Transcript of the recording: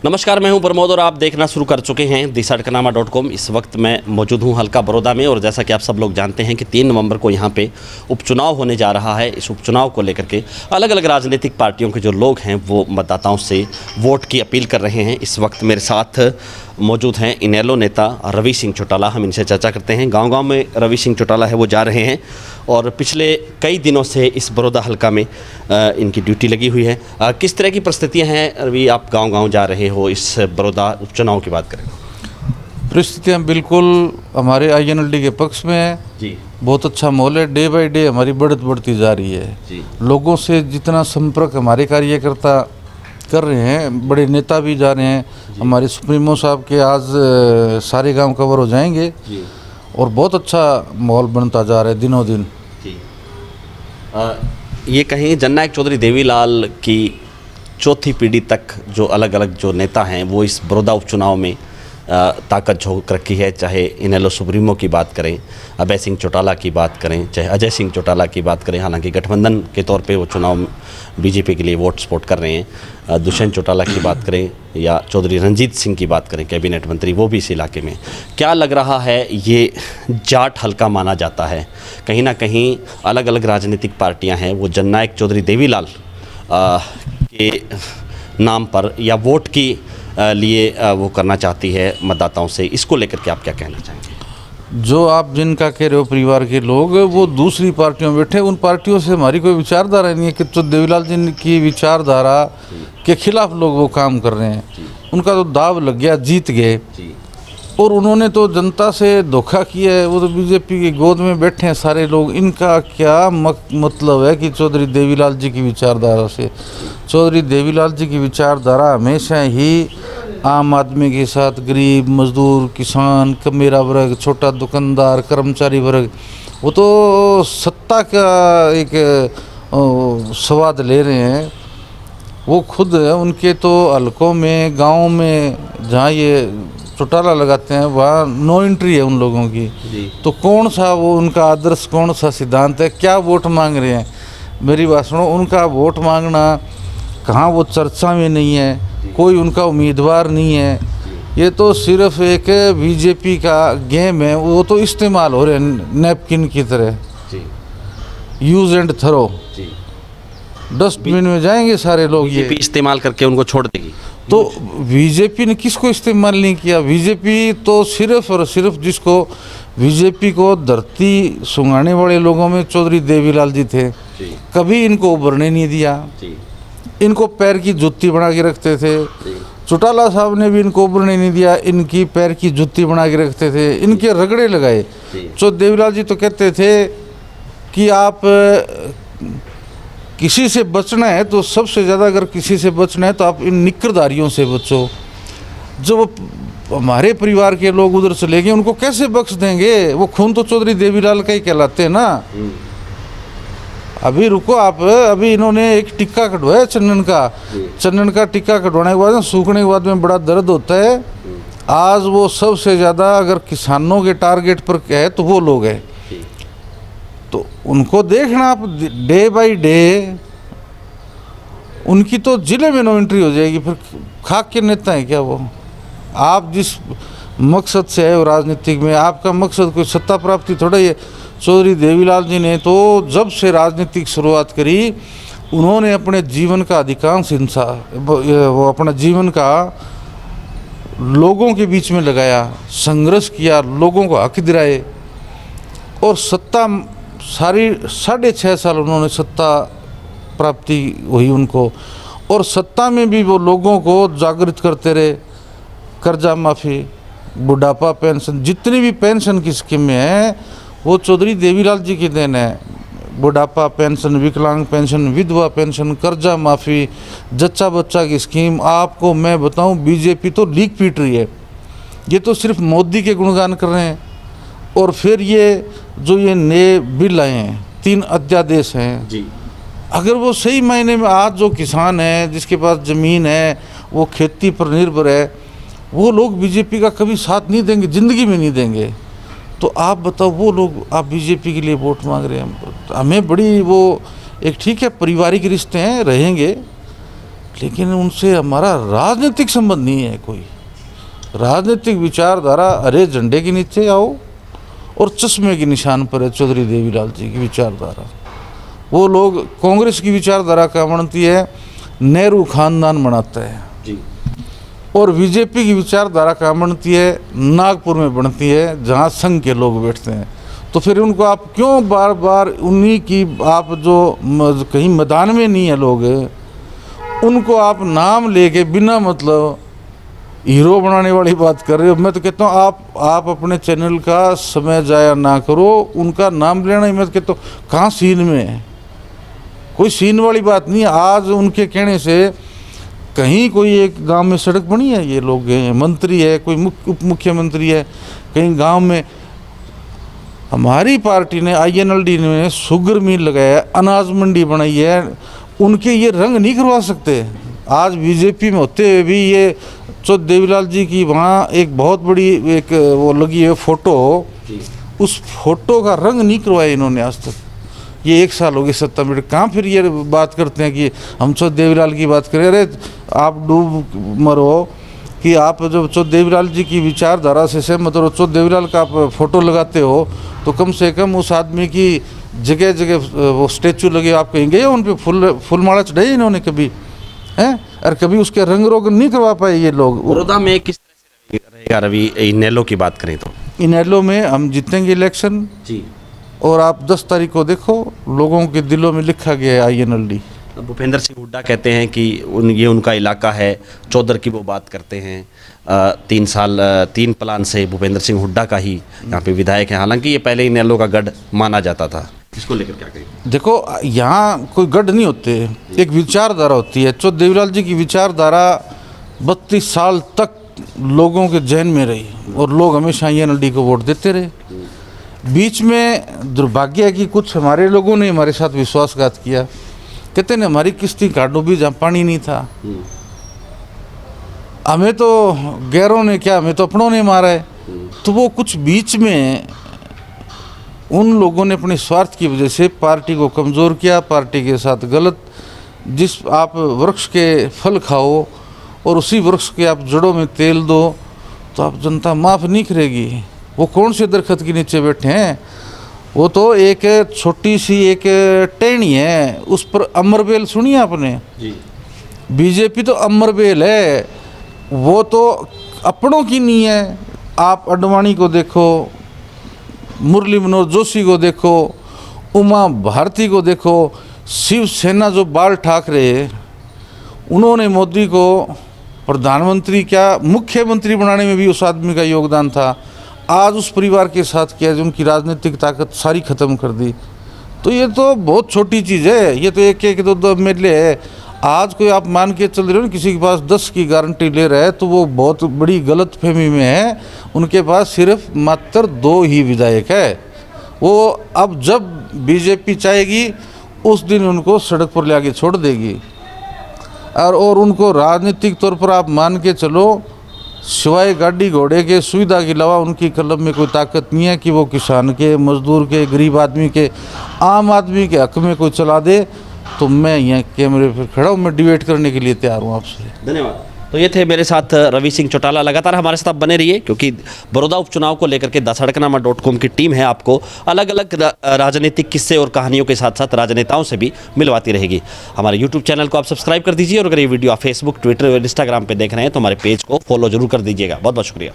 नमस्कार, मैं हूं प्रमोद और आप देखना शुरू कर चुके हैं दिशाटकनामा.com। इस वक्त मैं मौजूद हूं हल्का बड़ौदा में और जैसा कि आप सब लोग जानते हैं कि 3 नवंबर को यहां पे उपचुनाव होने जा रहा है। इस उपचुनाव को लेकर के अलग अलग राजनीतिक पार्टियों के जो लोग हैं वो मतदाताओं से वोट की अपील कर रहे हैं। इस वक्त मेरे साथ मौजूद हैं इनेलो नेता रवि सिंह चौटाला। हम इनसे चर्चा करते हैं। गाँव-गाँव में रवि सिंह चौटाला है वो जा रहे हैं और पिछले कई दिनों से इस बड़ौदा हल्का में इनकी ड्यूटी लगी हुई है। किस तरह की परिस्थितियां हैं रवि, आप गांव-गांव जा रहे हो, इस बड़ौदा उपचुनाव की बात करें? परिस्थितियाँ बिल्कुल हमारे INLD के पक्ष में है जी। बहुत अच्छा माहौल है। डे बाय डे हमारी बढ़त बढ़ती जा रही है जी। लोगों से जितना संपर्क हमारे कार्यकर्ता कर रहे हैं, बड़े नेता भी जा रहे हैं। हमारे सुप्रीमो साहब के आज सारे गांव कवर हो जाएंगे जी। और बहुत अच्छा माहौल बनता जा रहा है दिनों दिन। जी। ये कहीं जननायक चौधरी देवीलाल की चौथी पीढ़ी तक जो अलग अलग जो नेता हैं वो इस बड़ौदा उपचुनाव में ताकत झोंक रखी है। चाहे इनेलो सुप्रीमो की बात करें, अभय सिंह चौटाला की बात करें, चाहे अजय सिंह चौटाला की बात करें, हालांकि गठबंधन के तौर पे वो चुनाव बीजेपी के लिए वोट सपोर्ट कर रहे हैं। दुष्यंत चौटाला की बात करें या चौधरी रंजीत सिंह की बात करें, कैबिनेट मंत्री, वो भी इस इलाके में। क्या लग रहा है, ये जाट हल्का माना जाता है? कहीं ना कहीं अलग अलग राजनीतिक पार्टियाँ हैं वो जननायक चौधरी देवीलाल के नाम पर या वोट की लिए वो करना चाहती है मतदाताओं से। इसको लेकर के आप क्या कहना चाहेंगे? जो आप जिनका कह रहे हो परिवार के लोग, वो दूसरी पार्टियों में बैठे, उन पार्टियों से हमारी कोई विचारधारा नहीं है कि तो देवीलाल जी की विचारधारा के खिलाफ लोग वो काम कर रहे हैं। उनका तो दाव लग गया, जीत गए और उन्होंने तो जनता से धोखा किया है। वो तो बीजेपी की गोद में बैठे हैं सारे लोग। इनका क्या मतलब है कि चौधरी देवीलाल जी की विचारधारा से? चौधरी देवीलाल जी की विचारधारा हमेशा ही आम आदमी के साथ, गरीब, मजदूर, किसान, मेरा वर्ग, छोटा दुकानदार, कर्मचारी वर्ग, वो तो सत्ता का एक स्वाद ले रहे हैं। वो खुद उनके तो हलकों में, गाँव में जहाँ ये चौटाला लगाते हैं वहाँ नो एंट्री है उन लोगों की। तो कौन सा वो उनका आदर्श, कौन सा सिद्धांत है? क्या वोट मांग रहे हैं? मेरी बात सुनो, उनका वोट मांगना कहाँ वो चर्चा में नहीं है, कोई उनका उम्मीदवार नहीं है। ये तो सिर्फ एक बीजेपी का गेम है। वो तो इस्तेमाल हो रहे हैं नैपकिन की तरह, यूज एंड थ्रो। डस्टबिन में जाएंगे सारे लोग। ये इस्तेमाल करके उनको छोड़ देगी। तो बीजेपी ने किसको इस्तेमाल नहीं किया? बीजेपी तो सिर्फ और सिर्फ जिसको बीजेपी को धरती सुंगाने वाले लोगों में चौधरी देवीलाल जी थे। कभी इनको उभरने नहीं दिया। इनको पैर की जुत्ती बना के रखते थे। चौटाला साहब ने भी इनको उभरने नहीं दिया, इनकी पैर की जुत्ती बना के रखते थे, इनके रगड़े लगाए। तो देवीलाल जी तो कहते थे कि आप किसी से बचना है तो सबसे ज़्यादा, अगर किसी से बचना है तो आप इन निक्करधारियों से बचो। जब हमारे परिवार के लोग उधर चले गए, उनको कैसे बख्श देंगे? वो खून तो चौधरी देवीलाल का ही कहलाते हैं ना। अभी रुको आप, अभी इन्होंने एक टिक्का कटवाया चंदन का टिक्का कटवाने के बाद, सूखने के बाद में बड़ा दर्द होता है। आज वो सबसे ज़्यादा अगर किसानों के टारगेट पर है तो वो लोग हैं। तो उनको देखना आप डे बाय डे। उनकी तो जिले में नो एंट्री हो जाएगी। फिर खाक के नेता हैं क्या वो? आप जिस मकसद से है वो राजनीतिक में, आपका मकसद कोई सत्ता प्राप्ति थोड़ा ही है। चौधरी देवीलाल जी ने तो जब से राजनीतिक शुरुआत करी, उन्होंने अपने जीवन का अधिकांश हिस्सा, वो अपना जीवन का लोगों के बीच में लगाया, संघर्ष किया, लोगों को हक दिलाए और सत्ता सारी 6.5 साल उन्होंने सत्ता प्राप्ति हुई उनको। और सत्ता में भी वो लोगों को जागृत करते रहे। कर्जा माफ़ी, बुढ़ापा पेंशन, जितनी भी पेंशन की स्कीमें हैं वो चौधरी देवीलाल जी की देन है। बुढ़ापा पेंशन, विकलांग पेंशन, विधवा पेंशन, कर्जा माफ़ी, जच्चा बच्चा की स्कीम। आपको मैं बताऊं, बीजेपी तो लीक पीट रही है। ये तो सिर्फ मोदी के गुणगान कर रहे हैं। और फिर ये जो ये नए बिल आए हैं, 3 अध्यादेश हैं जी, अगर वो सही मायने में आज जो किसान है, जिसके पास ज़मीन है, वो खेती पर निर्भर है, वो लोग बीजेपी का कभी साथ नहीं देंगे, ज़िंदगी में नहीं देंगे। तो आप बताओ, वो लोग आप बीजेपी के लिए वोट मांग रहे हैं। हमें बड़ी वो एक, ठीक है पारिवारिक रिश्ते हैं, रहेंगे, लेकिन उनसे हमारा राजनीतिक संबंध नहीं है। कोई राजनीतिक विचारधारा हरे झंडे के नीचे आओ और चश्मे के निशान पर है चौधरी देवीलाल जी की विचारधारा। वो लोग कांग्रेस की विचारधारा का बनती है नेहरू खानदान बनाता है जी, और बीजेपी की विचारधारा का बनती है नागपुर में बनती है जहाँ संघ के लोग बैठते हैं। तो फिर उनको आप क्यों बार बार उन्हीं की आप जो कहीं मैदान में नहीं है लोग, उनको आप नाम लेके बिना मतलब हीरो बनाने वाली बात कर रहे हो। मैं तो कहता हूँ आप अपने चैनल का समय जाया ना करो, उनका नाम लेना ही मैं तो कहता हूँ कहाँ सीन में है, कोई सीन वाली बात नहीं है। आज उनके कहने से कहीं कोई एक गांव में सड़क बनी है, ये लोग गए हैं, मंत्री है, कोई उप मुख्यमंत्री है, कहीं गांव में हमारी पार्टी ने INLD ने शुगर मिल लगाया, अनाज मंडी बनाई है, उनके ये रंग नहीं करवा सकते। आज बीजेपी में होते हुए भी ये चौधरी देवीलाल जी की वहाँ एक बहुत बड़ी एक वो लगी है फोटो, उस फोटो का रंग नहीं करवाया इन्होंने आज तक। ये 1 साल हो गए सत्ता में, कहाँ फिर ये बात करते हैं कि हम चौधरी देवीलाल की बात करें। अरे आप डूब मरो कि आप जब चौधरी देवीलाल जी की विचारधारा से सहमत हो, चौधरी देवीलाल का आप फोटो लगाते हो तो कम से कम उस आदमी की जगह जगह वो स्टेचू लगे, आप कहीं गए उन पर फूलमाला चढ़ाई इन्होंने कभी हैं, और कभी उसके रंग रोगन नहीं करवा पाए ये लोग। बड़ौदा में किस तरह से रहेगा रवि, इनेलो की बात करें तो? इनेलो में हम जीतेंगे इलेक्शन जी, और आप 10 तारीख को देखो लोगों के दिलों में लिखा गया है INLD। भूपेंद्र सिंह हुड्डा कहते हैं कि ये उनका इलाका है, चौधर की वो बात करते हैं। 3 साल 3 प्लान से भूपेंद्र सिंह हुड्डा का ही यहाँ पे विधायक है, हालांकि ये पहले इनेलो का गढ़ माना जाता था। इसको लेकर क्या कहें? देखो यहाँ कोई गढ़ नहीं होते, एक विचारधारा होती है। चौधरी देवीलाल जी की विचारधारा 32 साल तक लोगों के जहन में रही और लोग हमेशा INLD को वोट देते रहे। बीच में दुर्भाग्य है कि कुछ हमारे लोगों ने हमारे साथ विश्वासघात किया, कहते हैं हमारी किश्ती का डूबी जहाँ पानी नहीं था। हमें तो गैरों ने क्या, हमें तो अपनों ने मारा है। तो वो कुछ बीच में उन लोगों ने अपने स्वार्थ की वजह से पार्टी को कमज़ोर किया, पार्टी के साथ गलत। जिस आप वृक्ष के फल खाओ और उसी वृक्ष के आप जड़ों में तेल दो तो आप जनता माफ़ नहीं करेगी। वो कौन से दरख्त के नीचे बैठे हैं, वो तो एक छोटी सी एक टहनी है, उस पर अमरबेल सुनी आपने जी? बीजेपी तो अमरबेल है, वो तो अपनों की नहीं है। आप अडवाणी को देखो, मुरली मनोहर जोशी को देखो, उमा भारती को देखो, शिवसेना जो बाल ठाकरे, उन्होंने मोदी को प्रधानमंत्री क्या मुख्यमंत्री बनाने में भी उस आदमी का योगदान था। आज उस परिवार के साथ किया जो उनकी राजनीतिक ताकत सारी ख़त्म कर दी। तो ये तो बहुत छोटी चीज़ है, ये तो एक 2 MLA है। आज कोई आप मान के चल रहे हो किसी के पास 10 की गारंटी ले रहा है तो वो बहुत बड़ी गलत फहमी में है। उनके पास सिर्फ मात्र 2 ही विधायक है। वो अब जब बीजेपी चाहेगी उस दिन उनको सड़क पर ले आके छोड़ देगी। और उनको राजनीतिक तौर पर आप मान के चलो, सिवाय गाड़ी घोड़े के सुविधा के अलावा उनकी कलम में कोई ताकत नहीं है कि वो किसान के, मजदूर के, गरीब आदमी के, आम आदमी के हक में कोई चला दे। तो मैं यहाँ कैमरे पर खड़ा हूँ, मैं डिबेट करने के लिए तैयार हूँ आपसे। धन्यवाद। तो ये थे मेरे साथ रवि सिंह चौटाला। लगातार हमारे साथ बने रहिए क्योंकि बड़ौदा उपचुनाव को लेकर के दसड़कनामा.com की टीम है आपको अलग अलग राजनीतिक किस्से और कहानियों के साथ साथ राजनेताओं से भी मिलवाती रहेगी। हमारे YouTube चैनल को आप सब्सक्राइब कर दीजिए और अगर ये वीडियो आप फेसबुक, ट्विटर और इंस्टाग्राम पे देख रहे हैं तो हमारे पेज को फॉलो जरूर कर दीजिएगा। बहुत बहुत शुक्रिया।